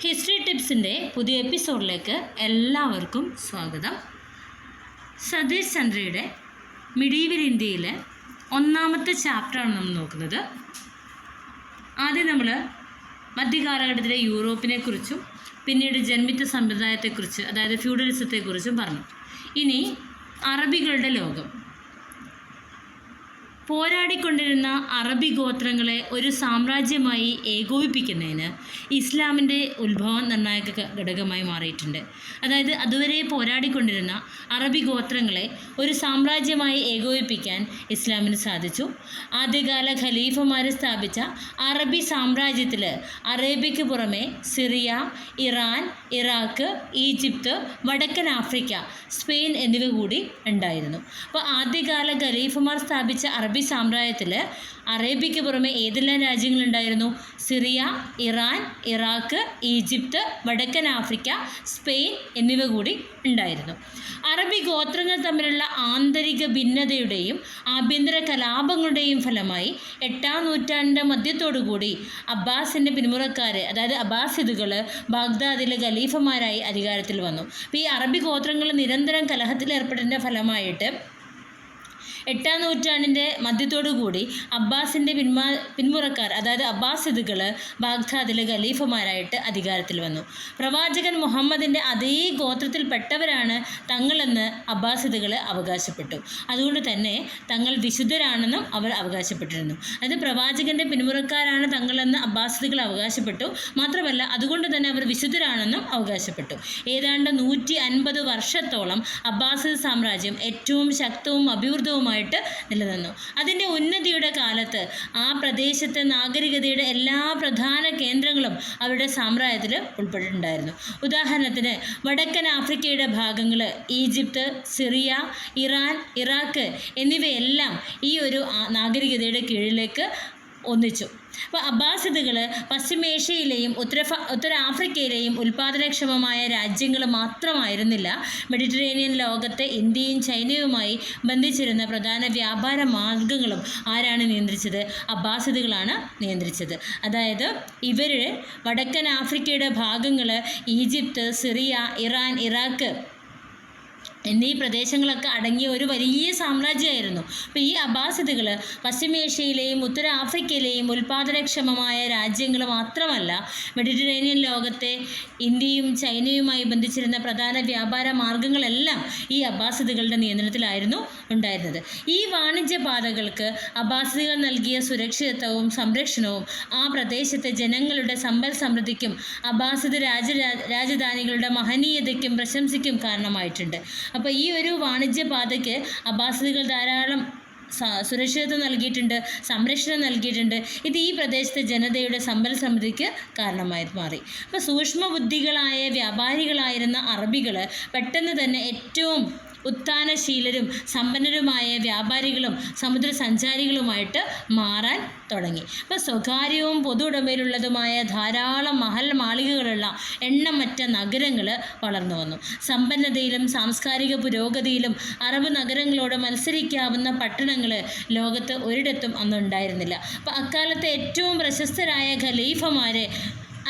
History ടിപ്സിൻ്റെ പുതിയ എപ്പിസോഡിലേക്ക് എല്ലാവർക്കും സ്വാഗതം. സതീഷ് ചന്ദ്രയുടെ മിഡീവൽ ഇന്ത്യയിലെ ഒന്നാമത്തെ ചാപ്റ്ററാണ് നമ്മൾ നോക്കുന്നത്. ആദ്യം നമ്മൾ മധ്യകാലഘട്ടത്തിലെ യൂറോപ്പിനെക്കുറിച്ചും പിന്നീട് ജന്മിത്ത സമ്പ്രദായത്തെക്കുറിച്ച്, അതായത് ഫ്യൂഡലിസത്തെക്കുറിച്ചും പറഞ്ഞു. ഇനി അറബികളുടെ ലോകം. പോരാടിക്കൊണ്ടിരുന്ന അറബി ഗോത്രങ്ങളെ ഒരു സാമ്രാജ്യമായി ഏകോപിപ്പിക്കുന്നതിന് ഇസ്ലാമിൻ്റെ ഉത്ഭവം നിർണായക ഘടകമായി മാറിയിട്ടുണ്ട്. അതായത് അതുവരെ പോരാടിക്കൊണ്ടിരുന്ന അറബി ഗോത്രങ്ങളെ ഒരു സാമ്രാജ്യമായി ഏകോപിപ്പിക്കാൻ ഇസ്ലാമിന് സാധിച്ചു. ആദ്യകാല ഖലീഫമാർ സ്ഥാപിച്ച അറബി സാമ്രാജ്യത്തിൽ അറേബ്യയ്ക്ക് പുറമെ സിറിയ, ഇറാൻ, ഇറാഖ്, ഈജിപ്ത്, വടക്കൻ ആഫ്രിക്ക, സ്പെയിൻ എന്നിവ കൂടി ഉണ്ടായിരുന്നു. അപ്പോൾ ആദ്യകാല ഖലീഫമാർ സ്ഥാപിച്ച അറബി സാമ്രാജ്യത്തിൽ അറേബ്യയ്ക്ക് പുറമെ ഏതെല്ലാം രാജ്യങ്ങളുണ്ടായിരുന്നു? സിറിയ, ഇറാൻ, ഇറാഖ്, ഈജിപ്ത്, വടക്കൻ ആഫ്രിക്ക, സ്പെയിൻ എന്നിവ കൂടി ഉണ്ടായിരുന്നു. അറബി ഗോത്രങ്ങൾ തമ്മിലുള്ള ആന്തരിക ഭിന്നതയുടെയും ആഭ്യന്തര കലാപങ്ങളുടെയും ഫലമായി 8-ാം നൂറ്റാണ്ടിൻ്റെ മധ്യത്തോടുകൂടി അബ്ബാസിൻ്റെ പിന്മുറക്കാർ, അതായത് അബ്ബാസിദുകൾ ബാഗ്ദാദിലെ ഖലീഫമാരായി അധികാരത്തിൽ വന്നു. അപ്പോൾ ഈ അറബി ഗോത്രങ്ങൾ നിരന്തരം കലഹത്തിലേർപ്പെട്ടതിൻ്റെ ഫലമായിട്ട് 8-ാം നൂറ്റാണ്ടിൻ്റെ മധ്യത്തോടുകൂടി അബ്ബാസിൻ്റെ പിന്മുറക്കാർ, അതായത് അബ്ബാസിദുകൾ ബാഗ്ദാദിലെ ഖലീഫമാരായിട്ട് അധികാരത്തിൽ വന്നു. പ്രവാചകൻ മുഹമ്മദിൻ്റെ അതേ ഗോത്രത്തിൽപ്പെട്ടവരാണ് തങ്ങളെന്ന് അബ്ബാസിദുകൾ അവകാശപ്പെട്ടു. അതുകൊണ്ട് തന്നെ തങ്ങൾ വിശുദ്ധരാണെന്നും അവർ അവകാശപ്പെട്ടിരുന്നു. അതായത് പ്രവാചകൻ്റെ പിന്മുറക്കാരാണ് തങ്ങളെന്ന് അബ്ബാസിദുകൾ അവകാശപ്പെട്ടു. മാത്രമല്ല അതുകൊണ്ട് തന്നെ അവർ വിശുദ്ധരാണെന്നും അവകാശപ്പെട്ടു. ഏതാണ്ട് 150 വർഷത്തോളം അബ്ബാസിദ് സാമ്രാജ്യം ഏറ്റവും ശക്തവും അഭിവൃദ്ധവുമായി നിലനിന്നു. അതിൻ്റെ ഉന്നതിയുടെ കാലത്ത് ആ പ്രദേശത്തെ നാഗരികതയുടെ എല്ലാ പ്രധാന കേന്ദ്രങ്ങളും അവരുടെ സാമ്രാജ്യത്തിൽ ഉൾപ്പെട്ടിട്ടുണ്ടായിരുന്നു. ഉദാഹരണത്തിന് വടക്കൻ ആഫ്രിക്കയുടെ ഭാഗങ്ങൾ ഈജിപ്ത്, സിറിയ, ഇറാൻ, ഇറാഖ് എന്നിവയെല്ലാം ഈ ഒരു നാഗരികതയുടെ കീഴിലേക്ക് ഒന്നിച്ചു. അപ്പോൾ അബ്ബാസിദുകൾ പശ്ചിമേഷ്യയിലെയും ഉത്തരാഫ്രിക്കയിലെയും ഉൽപ്പാദനക്ഷമമായ രാജ്യങ്ങൾ മാത്രമായിരുന്നില്ല, മെഡിറ്ററേനിയൻ ലോകത്തെ ഇന്ത്യയും ചൈനയുമായി ബന്ധിച്ചിരുന്ന പ്രധാന വ്യാപാര മാർഗങ്ങളും ആരാണ് നിയന്ത്രിച്ചത്? അബ്ബാസിദുകളാണ് നിയന്ത്രിച്ചത്. അതായത് ഇവർ വടക്കൻ ആഫ്രിക്കയുടെ ഭാഗങ്ങൾ ഈജിപ്ത്, സിറിയ, ഇറാൻ, ഇറാഖ് എന്നീ പ്രദേശങ്ങളൊക്കെ അടങ്ങിയ ഒരു വലിയ സാമ്രാജ്യമായിരുന്നു. അപ്പോൾ ഈ അബ്ബാസിദുകൾ പശ്ചിമേഷ്യയിലെയും ഉത്തരാഫ്രിക്കയിലെയും ഉൽപ്പാദനക്ഷമമായ രാജ്യങ്ങൾ മാത്രമല്ല, മെഡിറ്ററേനിയൻ ലോകത്തെ ഇന്ത്യയും ചൈനയുമായി ബന്ധിച്ചിരുന്ന പ്രധാന വ്യാപാര മാർഗങ്ങളെല്ലാം ഈ അബ്ബാസിദുകളുടെ നിയന്ത്രണത്തിലായിരുന്നു ഉണ്ടായിരുന്നത്. ഈ വാണിജ്യപാതകൾക്ക് അബ്ബാസിദുകൾ നൽകിയ സുരക്ഷിതത്വവും സംരക്ഷണവും ആ പ്രദേശത്തെ ജനങ്ങളുടെ സമ്പൽ സമൃദ്ധിക്കും അബ്ബാസിദ് രാജധാനികളുടെ മഹനീയതയ്ക്കും പ്രശംസയ്ക്കും കാരണമായിട്ടുണ്ട്. അപ്പോൾ ഈ ഒരു വാണിജ്യപാതയ്ക്ക് അബ്ബാസിദുകൾ ധാരാളം സുരക്ഷിതത്വം നൽകിയിട്ടുണ്ട്, സംരക്ഷണം നൽകിയിട്ടുണ്ട്. ഇത് ഈ പ്രദേശത്തെ ജനതയുടെ സമ്പൽ സമൃദ്ധിക്ക് കാരണമായി മാറി. അപ്പോൾ സൂക്ഷ്മബുദ്ധികളായ വ്യാപാരികളായിരുന്ന അറബികൾ പെട്ടെന്ന് തന്നെ ഏറ്റവും ഉത്ഥാനശീലരും സമ്പന്നരുമായ വ്യാപാരികളും സമുദ്രസഞ്ചാരികളുമായിട്ട് മാറാൻ തുടങ്ങി. അപ്പോൾ സ്വകാര്യവും പൊതു ഉടമയിലുള്ളതുമായ ധാരാളം മഹൽ മാളികകളുള്ള എണ്ണമറ്റ നഗരങ്ങൾ വളർന്നു വന്നു. സമ്പന്നതയിലും സാംസ്കാരിക പുരോഗതിയിലും അറബ് നഗരങ്ങളോട് മത്സരിക്കാവുന്ന പട്ടണങ്ങൾ ലോകത്ത് ഒരിടത്തും അന്നുണ്ടായിരുന്നില്ല. അപ്പോൾ അക്കാലത്തെ ഏറ്റവും പ്രശസ്തരായ ഖലീഫമാർ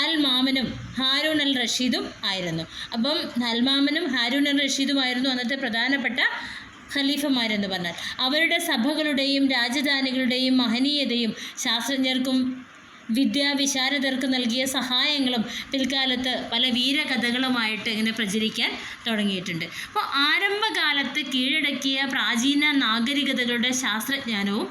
അൽ മാമനും ഹാരൂൺ അൽ റഷീദും ആയിരുന്നു. അപ്പം അൽ മാമനും ഹാരൂൺ അൽ റഷീദുമായിരുന്നു അന്നത്തെ പ്രധാനപ്പെട്ട ഖലീഫമാരെന്ന് പറഞ്ഞാൽ. അവരുടെ സഭകളുടെയും രാജധാനികളുടെയും മഹനീയതയും ശാസ്ത്രജ്ഞർക്കും വിദ്യാവിശാരദർക്ക് നൽകിയ സഹായങ്ങളും പിൽക്കാലത്ത് പല വീരകഥകളുമായിട്ട് ഇങ്ങനെ പ്രചരിക്കാൻ തുടങ്ങിയിട്ടുണ്ട്. അപ്പോൾ ആരംഭകാലത്ത് കീഴടക്കിയ പ്രാചീന നാഗരികതകളുടെ ശാസ്ത്രജ്ഞാനവും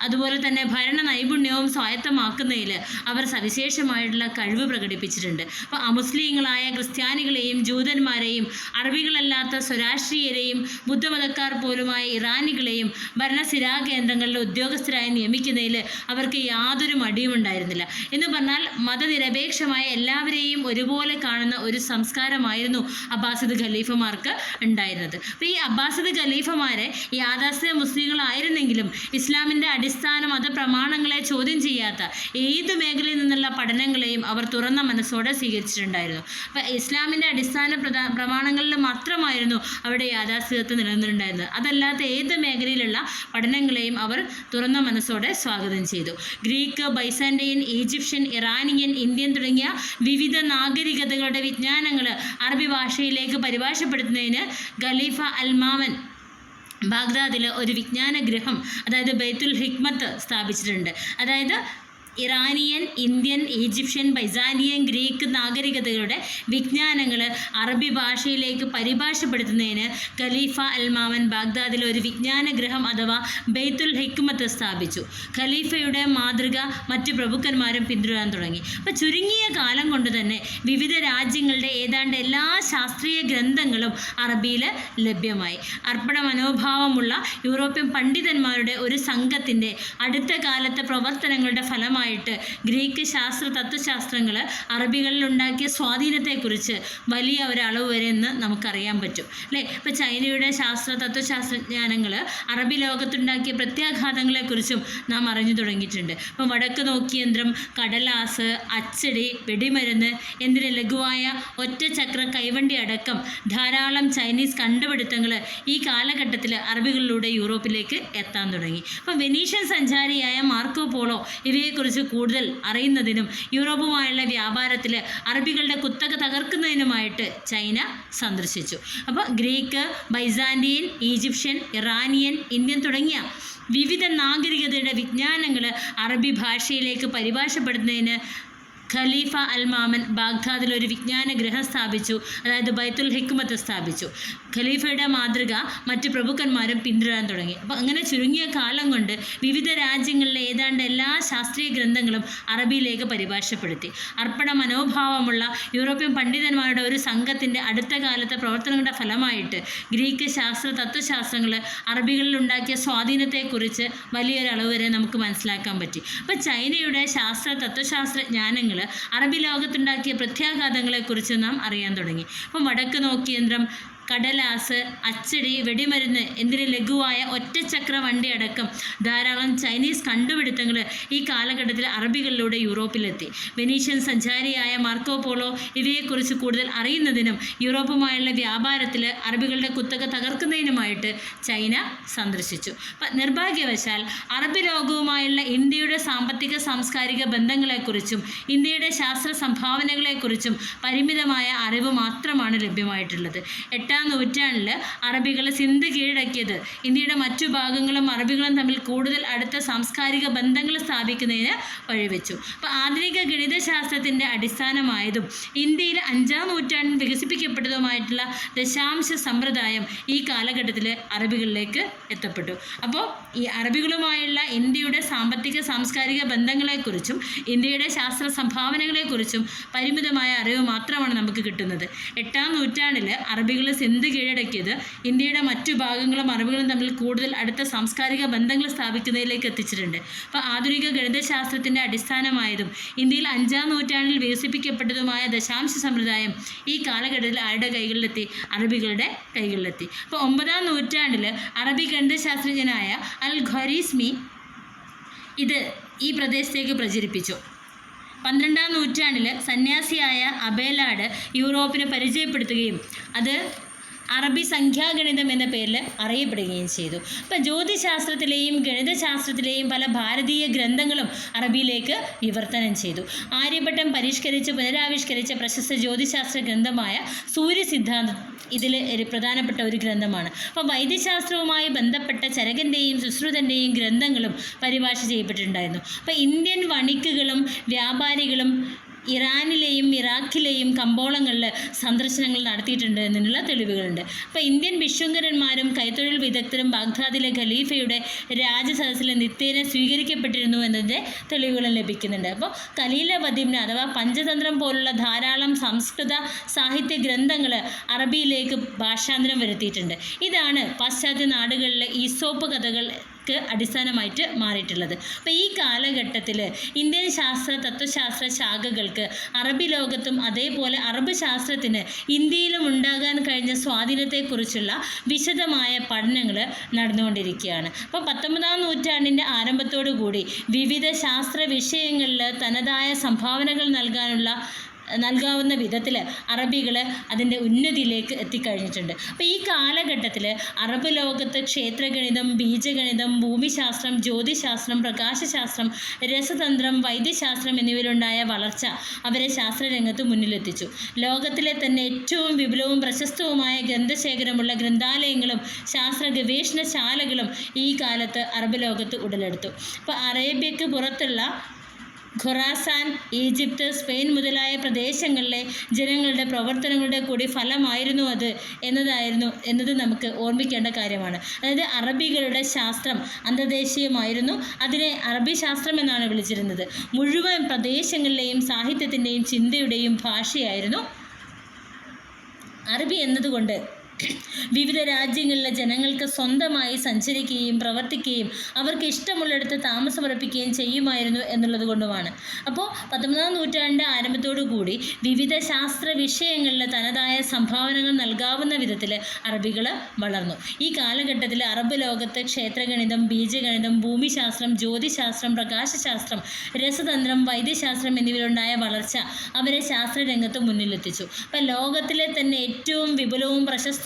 അതുപോലെ തന്നെ ഭരണ നൈപുണ്യവും സ്വായത്തമാക്കുന്നതിൽ അവർ സവിശേഷമായിട്ടുള്ള കഴിവ് പ്രകടിപ്പിച്ചിട്ടുണ്ട്. അപ്പോൾ അമുസ്ലിങ്ങളായ ക്രിസ്ത്യാനികളെയും ജൂതന്മാരെയും അറബികളല്ലാത്ത സ്വരാഷ്ട്രീയരെയും ബുദ്ധമതക്കാർ പോലുമായ ഇറാനികളെയും ഭരണസിരാകേന്ദ്രങ്ങളിലെ ഉദ്യോഗസ്ഥരായി നിയമിക്കുന്നതിൽ അവർക്ക് യാതൊരു മടിയും ഉണ്ടായിരുന്നില്ല. എന്ന് പറഞ്ഞാൽ മതനിരപേക്ഷമായ എല്ലാവരെയും ഒരുപോലെ കാണുന്ന ഒരു സംസ്കാരമായിരുന്നു അബ്ബാസിദ് ഖലീഫമാർക്ക് ഉണ്ടായിരുന്നത്. അപ്പോൾ ഈ അബ്ബാസിദ് ഖലീഫമാരെ യാഥാസ്ഥിത മുസ്ലിങ്ങളായിരുന്നെങ്കിലും ഇസ്ലാമിൻ്റെ അടിസ്ഥാന മതപ്രമാണങ്ങളെ ചോദ്യം ചെയ്യാത്ത ഏത് മേഖലയിൽ നിന്നുള്ള പഠനങ്ങളെയും അവർ തുറന്ന മനസ്സോടെ സ്വീകരിച്ചിട്ടുണ്ടായിരുന്നു. അപ്പം ഇസ്ലാമിൻ്റെ അടിസ്ഥാന പ്രമാണങ്ങളിൽ മാത്രമായിരുന്നു അവിടെ യാഥാസ്ഥികത്വം നിലനിന്നിട്ടുണ്ടായിരുന്നത്. അതല്ലാത്ത ഏത് മേഖലയിലുള്ള പഠനങ്ങളെയും അവർ തുറന്ന മനസ്സോടെ സ്വാഗതം ചെയ്തു. Greek, Byzantine, Egyptian, Iranian, Indian തുടങ്ങിയ വിവിധ നാഗരികതകളുടെ വിജ്ഞാനങ്ങൾ അറബി ഭാഷയിലേക്ക് പരിഭാഷപ്പെടുത്തുന്നതിന് ഖലീഫ അൽ-മാമൻ ബാഗ്ദാദിൽ ഒരു വിജ്ഞാന ഗൃഹം, അതായത് ബൈത്തുൽ ഹിക്മത്ത് സ്ഥാപിച്ചിട്ടുണ്ട്. അതായത് Iranian, Indian, Egyptian, Byzantine, Greek നാഗരികതകളുടെ വിജ്ഞാനങ്ങൾ അറബി ഭാഷയിലേക്ക് പരിഭാഷപ്പെടുത്തുന്നതിന് ഖലീഫ അൽ-മാമൻ ബാഗ്ദാദിൽ ഒരു വിജ്ഞാന ഗൃഹം അഥവാ ബൈത്തുൽ ഹിക്മത്ത് സ്ഥാപിച്ചു. ഖലീഫയുടെ മാതൃക മറ്റു പ്രഭുക്കന്മാരും പിന്തുടരാൻ തുടങ്ങി. അപ്പോൾ ചുരുങ്ങിയ കാലം കൊണ്ട് തന്നെ വിവിധ രാജ്യങ്ങളുടെ ഏതാണ്ട് എല്ലാ ശാസ്ത്രീയ ഗ്രന്ഥങ്ങളും അറബിയിൽ ലഭ്യമായി. അർപ്പണ മനോഭാവമുള്ള യൂറോപ്യൻ പണ്ഡിതന്മാരുടെ ഒരു സംഘത്തിൻ്റെ അടുത്ത കാലത്തെ പ്രവർത്തനങ്ങളുടെ ഫലമായി ഗ്രീക്ക് ശാസ്ത്ര തത്വശാസ്ത്രങ്ങൾ അറബികളിൽ ഉണ്ടാക്കിയ സ്വാധീനത്തെക്കുറിച്ച് വലിയ ഒരളവ് വരെ എന്ന് നമുക്കറിയാൻ പറ്റും അല്ലേ. ഇപ്പോൾ ചൈനയുടെ ശാസ്ത്ര തത്വശാസ്ത്രജ്ഞാനങ്ങൾ അറബി ലോകത്തുണ്ടാക്കിയ പ്രത്യാഘാതങ്ങളെക്കുറിച്ചും നാം അറിഞ്ഞു തുടങ്ങിയിട്ടുണ്ട്. ഇപ്പം വടക്ക് നോക്കിയന്ത്രം, കടലാസ്, അച്ചടി, വെടിമരുന്ന്, എന്തിന് ലഘുവായ ഒറ്റച്ചക്ര കൈവണ്ടി അടക്കം ധാരാളം ചൈനീസ് കണ്ടുപിടുത്തങ്ങൾ ഈ കാലഘട്ടത്തിൽ അറബികളിലൂടെ യൂറോപ്പിലേക്ക് എത്താൻ തുടങ്ങി. അപ്പം വെനീഷ്യൻ സഞ്ചാരിയായ മാർക്കോ പോളോ ഇവയെക്കുറിച്ച് കൂടുതൽ അറിയുന്നതിനും യൂറോപ്പുമായുള്ള വ്യാപാരത്തിൽ അറബികളുടെ കുത്തക തകർക്കുന്നതിനുമായിട്ട് ചൈന സന്ദർശിച്ചു. അപ്പോൾ Greek, Byzantine, Egyptian, Iranian, Indian തുടങ്ങിയ വിവിധ നാഗരികതയുടെ വിജ്ഞാനങ്ങൾ അറബി ഭാഷയിലേക്ക് പരിഭാഷപ്പെടുത്തുന്നതിന് ഖലീഫ അൽ-മാമൻ ബാഗ്ദാദിൽ ഒരു വിജ്ഞാന ഗൃഹം സ്ഥാപിച്ചു, അതായത് ബൈത്തുൽ ഹിക്മത്ത് സ്ഥാപിച്ചു. ഖലീഫയുടെ മാതൃക മറ്റ് പ്രഭുക്കന്മാരും പിന്തുടരാൻ തുടങ്ങി. അപ്പോൾ അങ്ങനെ ചുരുങ്ങിയ കാലം കൊണ്ട് വിവിധ രാജ്യങ്ങളിലെ ഏതാണ്ട് എല്ലാ ശാസ്ത്രീയ ഗ്രന്ഥങ്ങളും അറബിയിലേക്ക് പരിഭാഷപ്പെടുത്തി. അർപ്പണ മനോഭാവമുള്ള യൂറോപ്യൻ പണ്ഡിതന്മാരുടെ ഒരു സംഘത്തിൻ്റെ അടുത്ത കാലത്തെ പ്രവർത്തനങ്ങളുടെ ഫലമായിട്ട് ഗ്രീക്ക് ശാസ്ത്ര തത്വശാസ്ത്രങ്ങൾ അറബികളിൽ ഉണ്ടാക്കിയ സ്വാധീനത്തെക്കുറിച്ച് വലിയൊരളവ് വരെ നമുക്ക് മനസ്സിലാക്കാൻ പറ്റി. അപ്പോൾ ചൈനയുടെ ശാസ്ത്ര തത്വശാസ്ത്ര ജ്ഞാനങ്ങൾ അറബി ലോകത്തുണ്ടാക്കിയ പ്രത്യാഘാതങ്ങളെക്കുറിച്ച് നാം അറിയാൻ തുടങ്ങി. അപ്പം വടക്ക് നോക്കിയന്ത്രം, കടലാസ്, അച്ചടി, വെടിമരുന്ന്, എന്തിന് ലഘുവായ ഒറ്റച്ചക്ര വണ്ടി അടക്കം ധാരാളം ചൈനീസ് കണ്ടുപിടുത്തങ്ങൾ ഈ കാലഘട്ടത്തിൽ അറബികളിലൂടെ യൂറോപ്പിലെത്തി. വെനീഷ്യൻ സഞ്ചാരിയായ മാർക്കോ പോളോ ഇവയെക്കുറിച്ച് കൂടുതൽ അറിയുന്നതിനും യൂറോപ്പുമായുള്ള വ്യാപാരത്തിൽ അറബികളുടെ കുത്തക തകർക്കുന്നതിനുമായിട്ട് ചൈന സന്ദർശിച്ചു. നിർഭാഗ്യവശാൽ അറബി ലോകവുമായുള്ള ഇന്ത്യയുടെ സാമ്പത്തിക സാംസ്കാരിക ബന്ധങ്ങളെക്കുറിച്ചും ഇന്ത്യയുടെ ശാസ്ത്ര സംഭാവനകളെക്കുറിച്ചും പരിമിതമായ അറിവ് മാത്രമാണ് ലഭ്യമായിട്ടുള്ളത്. 8ാം നൂറ്റാണ്ടിൽ അറബികൾ സിന്ധ് കീഴടക്കിയത് ഇന്ത്യയുടെ മറ്റു ഭാഗങ്ങളും അറബികളും തമ്മിൽ കൂടുതൽ അടുത്ത സാംസ്കാരിക ബന്ധങ്ങൾ സ്ഥാപിക്കുന്നതിന് വഴിവെച്ചു. അപ്പോൾ ആധുനിക ഗണിതശാസ്ത്രത്തിൻ്റെ അടിസ്ഥാനമായതും ഇന്ത്യയിൽ 5ാം നൂറ്റാണ്ടിൽ വികസിപ്പിക്കപ്പെട്ടതുമായിട്ടുള്ള ദശാംശ സമ്പ്രദായം ഈ കാലഘട്ടത്തിൽ അറബികളിലേക്ക് എത്തപ്പെട്ടു. അപ്പോൾ ഈ അറബികളുമായുള്ള ഇന്ത്യയുടെ സാമ്പത്തിക സാംസ്കാരിക ബന്ധങ്ങളെക്കുറിച്ചും ഇന്ത്യയുടെ ശാസ്ത്ര സംഭാവനകളെക്കുറിച്ചും പരിമിതമായ അറിവ് മാത്രമാണ് നമുക്ക് കിട്ടുന്നത്. 8ാം നൂറ്റാണ്ടിൽ അറബികൾ സിന്ധ് കീഴടക്കിയത് ഇന്ത്യയുടെ മറ്റു ഭാഗങ്ങളും അറബികളും തമ്മിൽ കൂടുതൽ അടുത്ത സാംസ്കാരിക ബന്ധങ്ങൾ സ്ഥാപിക്കുന്നതിലേക്ക് എത്തിച്ചിട്ടുണ്ട്. അപ്പോൾ ആധുനിക ഗണിതശാസ്ത്രത്തിൻ്റെ അടിസ്ഥാനമായതും ഇന്ത്യയിൽ 5ാം നൂറ്റാണ്ടിൽ വികസിപ്പിക്കപ്പെട്ടതുമായ ദശാംശ സമ്പ്രദായം ഈ കാലഘട്ടത്തിൽ ആരുടെ കൈകളിലെത്തി? അറബികളുടെ കൈകളിലെത്തി. അപ്പോൾ 9ാം നൂറ്റാണ്ടിൽ അറബി ഗണിതശാസ്ത്രജ്ഞനായ അൽ-ഖ്വാരിസ്മി ഇത് ഈ പ്രദേശത്തേക്ക് പ്രചരിപ്പിച്ചു. 12ാം നൂറ്റാണ്ടിൽ സന്യാസിയായ അബേലാഡ് യൂറോപ്പിനെ പരിചയപ്പെടുത്തുകയും അത് അറബി സംഖ്യാഗണിതം എന്ന പേരിൽ അറിയപ്പെടുകയും ചെയ്തു. അപ്പം ജ്യോതിശാസ്ത്രത്തിലെയും ഗണിതശാസ്ത്രത്തിലെയും പല ഭാരതീയ ഗ്രന്ഥങ്ങളും അറബിയിലേക്ക് വിവർത്തനം ചെയ്തു. ആര്യഭട്ടം പുനരാവിഷ്കരിച്ച പ്രശസ്ത ജ്യോതിശാസ്ത്ര ഗ്രന്ഥമായ സൂര്യസിദ്ധാന്തം ഇതിൽ പ്രധാനപ്പെട്ട ഒരു ഗ്രന്ഥമാണ്. അപ്പോൾ വൈദ്യശാസ്ത്രവുമായി ബന്ധപ്പെട്ട ചരകൻ്റെയും സുശ്രുതൻ്റെയും ഗ്രന്ഥങ്ങളും പരിഭാഷ ചെയ്യപ്പെട്ടിട്ടുണ്ടായിരുന്നു. അപ്പോൾ ഇന്ത്യൻ വണിക്കുകളും വ്യാപാരികളും ഇറാനിലെയും ഇറാഖിലെയും കമ്പോളങ്ങളിൽ സന്ദർശനങ്ങൾ നടത്തിയിട്ടുണ്ട് എന്നതിനുള്ള തെളിവുകളുണ്ട്. അപ്പോൾ ഇന്ത്യൻ ഭിക്ഷുങ്കരന്മാരും കൈത്തൊഴിൽ വിദഗ്ധരും ബാഗ്ദാദിലെ ഖലീഫയുടെ രാജസദസ്സിൽ നിത്യേന സ്വീകരിക്കപ്പെട്ടിരുന്നു എന്നതിൻ്റെ തെളിവുകളും ലഭിക്കുന്നുണ്ട്. അപ്പോൾ കലീല വദീമിന് അഥവാ പഞ്ചതന്ത്രം പോലുള്ള ധാരാളം സംസ്കൃത സാഹിത്യ ഗ്രന്ഥങ്ങൾ അറബിയിലേക്ക് ഭാഷാന്തരം വരുത്തിയിട്ടുണ്ട്. ഇതാണ് പാശ്ചാത്യ നാടുകളിലെ ഈസോപ്പ് കഥകൾ അടിസ്ഥാനമായിട്ട് മാറിയിട്ടുള്ളത്. അപ്പോൾ ഈ കാലഘട്ടത്തിൽ ഇന്ത്യൻ തത്വശാസ്ത്ര ശാഖകൾക്ക് അറബി ലോകത്തും അതേപോലെ അറബ് ശാസ്ത്രത്തിന് ഇന്ത്യയിലും ഉണ്ടാകാൻ കഴിഞ്ഞ സ്വാധീനത്തെക്കുറിച്ചുള്ള വിശദമായ പഠനങ്ങൾ നടന്നുകൊണ്ടിരിക്കുകയാണ്. അപ്പോൾ 19-ാം നൂറ്റാണ്ടിൻ്റെ ആരംഭത്തോടു കൂടി വിവിധ ശാസ്ത്ര വിഷയങ്ങളിൽ തനതായ സംഭാവനകൾ നൽകാവുന്ന വിധത്തിൽ അറബികൾ അതിൻ്റെ ഉന്നതിയിലേക്ക് എത്തിക്കഴിഞ്ഞിട്ടുണ്ട്. അപ്പോൾ ഈ കാലഘട്ടത്തിൽ അറബ് ലോകത്ത് ക്ഷേത്രഗണിതം, ബീജഗണിതം, ഭൂമിശാസ്ത്രം, ജ്യോതിശാസ്ത്രം, പ്രകാശശാസ്ത്രം, രസതന്ത്രം, വൈദ്യശാസ്ത്രം എന്നിവയിലുണ്ടായ വളർച്ച അവരെ ശാസ്ത്രരംഗത്ത് മുന്നിലെത്തിച്ചു. ലോകത്തിലെ തന്നെ ഏറ്റവും വിപുലവും പ്രശസ്തവുമായ ഗ്രന്ഥശേഖരമുള്ള ഗ്രന്ഥാലയങ്ങളും ശാസ്ത്ര ഗവേഷണശാലകളും ഈ കാലത്ത് അറബ് ലോകത്ത് ഉടലെടുത്തു. അപ്പോൾ അറേബ്യക്ക് പുറത്തുള്ള ഖൊറാസാൻ, ഈജിപ്ത്, സ്പെയിൻ മുതലായ പ്രദേശങ്ങളിലെ ജനങ്ങളുടെ പ്രവർത്തനങ്ങളുടെ കൂടി ഫലമായിരുന്നു അത് എന്നത് നമുക്ക് ഓർമ്മിക്കേണ്ട കാര്യമാണ്. അതായത് അറബികളുടെ ശാസ്ത്രം അന്തർദേശീയമായിരുന്നു. അതിനെ അറബി ശാസ്ത്രം എന്നാണ് വിളിച്ചിരുന്നത്. മുഴുവൻ പ്രദേശങ്ങളിലെയും സാഹിത്യത്തിൻ്റെയും ചിന്തയുടെയും ഭാഷയായിരുന്നു അറബി എന്നതുകൊണ്ട് വിവിധ രാജ്യങ്ങളിലെ ജനങ്ങൾക്ക് സ്വന്തമായി സഞ്ചരിക്കുകയും പ്രവർത്തിക്കുകയും അവർക്ക് ഇഷ്ടമുള്ളിടത്ത് താമസമുറപ്പിക്കുകയും ചെയ്യുമായിരുന്നു എന്നുള്ളത് കൊണ്ടുമാണ്. അപ്പോൾ 19-ാം നൂറ്റാണ്ട് ആരംഭത്തോടു കൂടി വിവിധ ശാസ്ത്ര വിഷയങ്ങളിൽ തനതായ സംഭാവനകൾ നൽകാവുന്ന വിധത്തിൽ അറബികൾ വളർന്നു. ഈ കാലഘട്ടത്തിൽ അറബ് ലോകത്ത് ക്ഷേത്രഗണിതം, ബീജഗണിതം, ഭൂമിശാസ്ത്രം, ജ്യോതിശാസ്ത്രം, പ്രകാശശാസ്ത്രം, രസതന്ത്രം, വൈദ്യശാസ്ത്രം എന്നിവയിലുണ്ടായ വളർച്ച അവരെ ശാസ്ത്രരംഗത്ത് മുന്നിലെത്തിച്ചു. അപ്പം ലോകത്തിലെ തന്നെ ഏറ്റവും വിപുലവും പ്രശസ്തവുമായ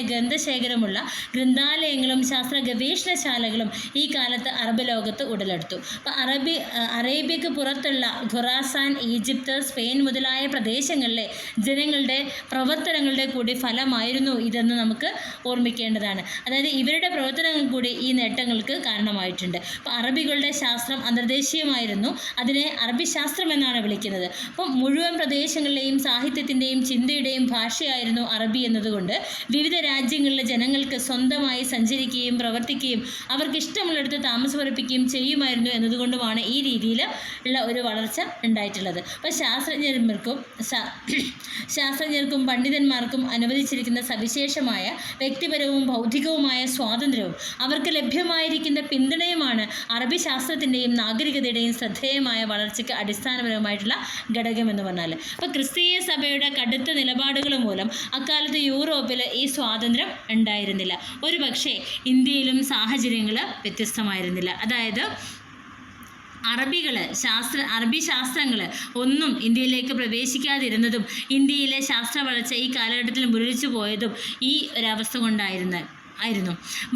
ഗ്രന്ഥശേഖരമുള്ള ഗ്രന്ഥാലയങ്ങളും ശാസ്ത്ര ഗവേഷണശാലകളും ഈ കാലത്ത് അറബ് ലോകത്ത് ഉടലെടുത്തു. അപ്പോൾ അറേബ്യക്ക് പുറത്തുള്ള ഖൊറാസാൻ, ഈജിപ്ത്, സ്പെയിൻ മുതലായ പ്രദേശങ്ങളിലെ ജനങ്ങളുടെ പ്രവർത്തനങ്ങളുടെ കൂടി ഫലമായിരുന്നു ഇതെന്ന് നമുക്ക് ഓർമ്മിക്കേണ്ടതാണ്. അതായത് ഇവരുടെ പ്രവർത്തനങ്ങൾ കൂടി ഈ നേട്ടങ്ങൾക്ക് കാരണമായിട്ടുണ്ട്. അപ്പോൾ അറബികളുടെ ശാസ്ത്രം അന്തർദേശീയമായിരുന്നു. അതിനെ അറബി ശാസ്ത്രം എന്നാണ് വിളിക്കുന്നത്. അപ്പം മുഴുവൻ പ്രദേശങ്ങളിലെയും സാഹിത്യത്തിൻ്റെയും ചിന്തയുടെയും ഭാഷയായിരുന്നു അറബി എന്നതുകൊണ്ട് വിവിധ രാജ്യങ്ങളിലെ ജനങ്ങൾക്ക് സ്വന്തമായി സഞ്ചരിക്കുകയും പ്രവർത്തിക്കുകയും അവർക്ക് ഇഷ്ടമുള്ളിടത്ത് താമസമുറപ്പിക്കുകയും ചെയ്യുമായിരുന്നു എന്നതുകൊണ്ടുമാണ് ഈ രീതിയിൽ ഉള്ള ഒരു വളർച്ച ഉണ്ടായിട്ടുള്ളത്. അപ്പോൾ ശാസ്ത്രജ്ഞർക്കും പണ്ഡിതന്മാർക്കും അനുവദിച്ചിരിക്കുന്ന സവിശേഷമായ വ്യക്തിപരവും ബൗദ്ധികവുമായ സ്വാതന്ത്ര്യവും അവർക്ക് ലഭ്യമായിരിക്കുന്ന പിന്തുണയുമാണ് അറബി ശാസ്ത്രത്തിൻ്റെയും നാഗരികതയുടെയും ശ്രദ്ധേയമായ വളർച്ചയ്ക്ക് അടിസ്ഥാനപരമായിട്ടുള്ള ഘടകമെന്ന് പറഞ്ഞാൽ. അപ്പോൾ ക്രിസ്തീയ സഭയുടെ കടുത്ത നിലപാടുകൾ മൂലം അക്കാലത്ത് യൂറോപ്പിൽ ഈ സ്വാതന്ത്ര്യം ഉണ്ടായിരുന്നില്ല. ഒരു പക്ഷേ ഇന്ത്യയിലും സാഹചര്യങ്ങൾ വ്യത്യസ്തമായിരുന്നില്ല. അതായത് അറബി ശാസ്ത്രങ്ങൾ ഒന്നും ഇന്ത്യയിലേക്ക് പ്രവേശിക്കാതിരുന്നതും ഇന്ത്യയിലെ ശാസ്ത്ര വളർച്ച ഈ കാലഘട്ടത്തിൽ മുരടിച്ചു പോയതും ഈ ഒരവസ്ഥ കൊണ്ടായിരുന്നു.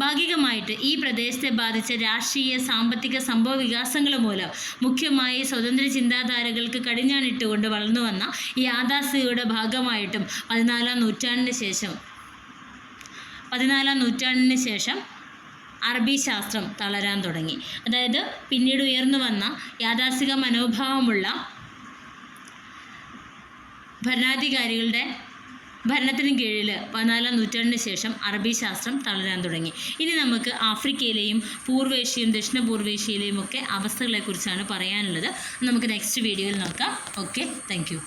ഭാഗികമായിട്ട് ഈ പ്രദേശത്തെ ബാധിച്ച രാഷ്ട്രീയ, സാമ്പത്തിക സംഭവ വികാസങ്ങൾ മൂലം മുഖ്യമായി സ്വതന്ത്ര ചിന്താധാരകൾക്ക് കടിഞ്ഞാണിട്ടുകൊണ്ട് വളർന്നു വന്ന ഈ യാഥാസ്ഥിതിയുടെ ഭാഗമായിട്ടും 14-ാം നൂറ്റാണ്ടിന് ശേഷം അറബി ശാസ്ത്രം തളരാൻ തുടങ്ങി. അതായത് പിന്നീട് ഉയർന്നു വന്ന യാഥാസ്ഥിക മനോഭാവമുള്ള ഭരണാധികാരികളുടെ ഭരണത്തിന് കീഴിൽ 14-ാം നൂറ്റാണ്ടിന് ശേഷം അറബി ശാസ്ത്രം തളരാൻ തുടങ്ങി. ഇനി നമുക്ക് ആഫ്രിക്കയിലെയും പൂർവേഷ്യയും ദക്ഷിണപൂർവേഷ്യയിലെയും ഒക്കെ അവസ്ഥകളെക്കുറിച്ചാണ് പറയാനുള്ളത്. നമുക്ക് നെക്സ്റ്റ് വീഡിയോയിൽ നോക്കാം. Okay, thank you.